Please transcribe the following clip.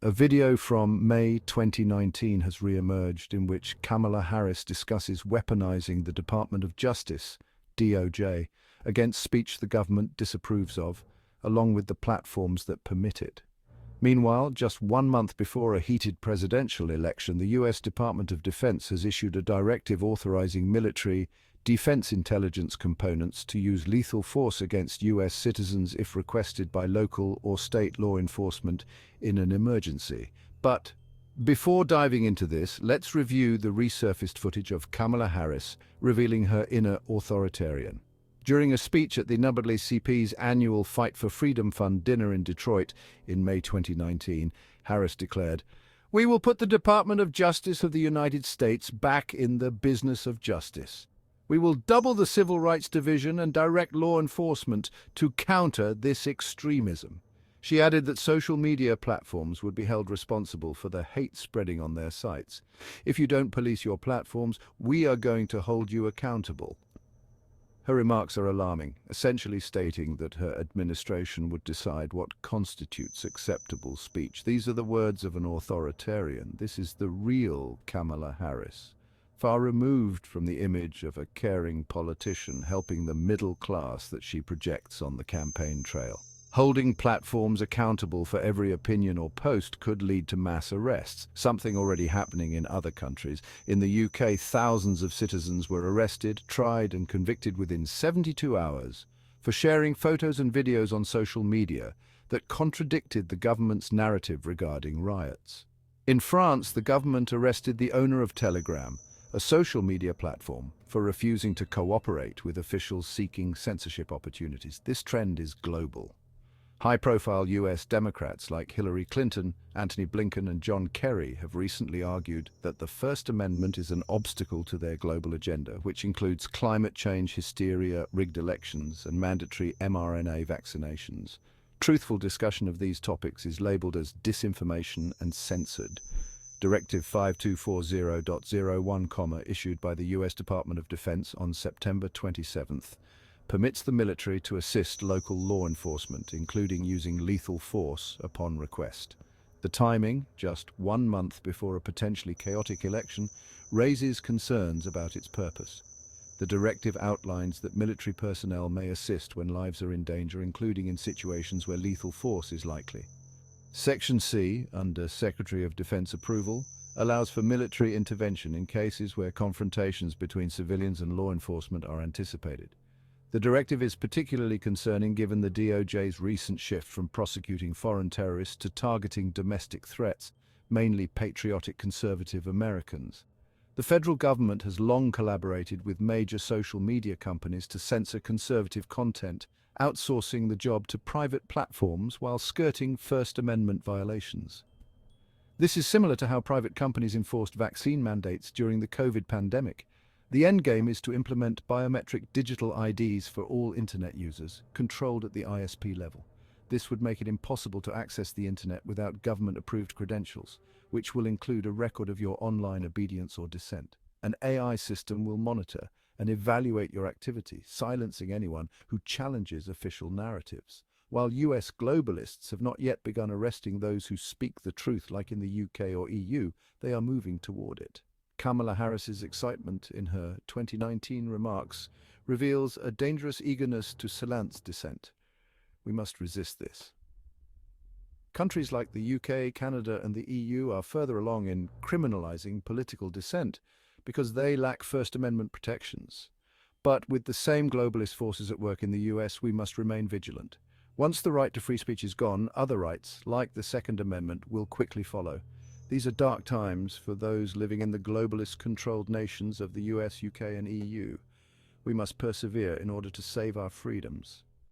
A video from May 2019 has re-emerged in which Kamala Harris discusses weaponizing the Department of Justice, DOJ, against speech the government disapproves of, along with the platforms that permit it. Meanwhile, just 1 month before a heated presidential election, the U.S. Department of Defense has issued a directive authorizing military defense intelligence components to use lethal force against U.S. citizens if requested by local or state law enforcement in an emergency. But before diving into this, let's review the resurfaced footage of Kamala Harris revealing her inner authoritarian. During a speech at the NAACP's annual Fight for Freedom Fund dinner in Detroit in May 2019, Harris declared, "We will put the Department of Justice of the United States back in the business of justice. We will double the Civil Rights Division and direct law enforcement to counter this extremism." She added that social media platforms would be held responsible for the hate spreading on their sites. "If you don't police your platforms, we are going to hold you accountable." Her remarks are alarming, essentially stating that her administration would decide what constitutes acceptable speech. These are the words of an authoritarian. This is the real Kamala Harris, far removed from the image of a caring politician helping the middle class that she projects on the campaign trail. Holding platforms accountable for every opinion or post could lead to mass arrests, something already happening in other countries. In the UK, thousands of citizens were arrested, tried and convicted within 72 hours for sharing photos and videos on social media that contradicted the government's narrative regarding riots. In France, the government arrested the owner of Telegram, a social media platform, for refusing to cooperate with officials seeking censorship opportunities. This trend is global. High-profile U.S. Democrats like Hillary Clinton, Antony Blinken, and John Kerry have recently argued that the First Amendment is an obstacle to their global agenda, which includes climate change hysteria, rigged elections, and mandatory mRNA vaccinations. Truthful discussion of these topics is labeled as disinformation and censored. Directive 5240.01, issued by the U.S. Department of Defense on September 27th, permits the military to assist local law enforcement, including using lethal force upon request. The timing, just 1 month before a potentially chaotic election, raises concerns about its purpose. The directive outlines that military personnel may assist when lives are in danger, including in situations where lethal force is likely. Section C, under Secretary of Defense approval, allows for military intervention in cases where confrontations between civilians and law enforcement are anticipated. The directive is particularly concerning given the DOJ's recent shift from prosecuting foreign terrorists to targeting domestic threats, mainly patriotic conservative Americans. The federal government has long collaborated with major social media companies to censor conservative content, outsourcing the job to private platforms while skirting First Amendment violations. This is similar to how private companies enforced vaccine mandates during the COVID pandemic. The endgame is to implement biometric digital IDs for all internet users, controlled at the ISP level. This would make it impossible to access the internet without government-approved credentials, which will include a record of your online obedience or dissent. An AI system will monitor and evaluate your activity, silencing anyone who challenges official narratives. While US globalists have not yet begun arresting those who speak the truth like in the UK or EU, they are moving toward it. Kamala Harris's excitement in her 2019 remarks reveals a dangerous eagerness to silence dissent. We must resist this. Countries like the UK, Canada, and the EU are further along in criminalizing political dissent because they lack First Amendment protections. But with the same globalist forces at work in the US, we must remain vigilant. Once the right to free speech is gone, other rights, like the Second Amendment, will quickly follow. These are dark times for those living in the globalist-controlled nations of the US, UK, and EU. We must persevere in order to save our freedoms.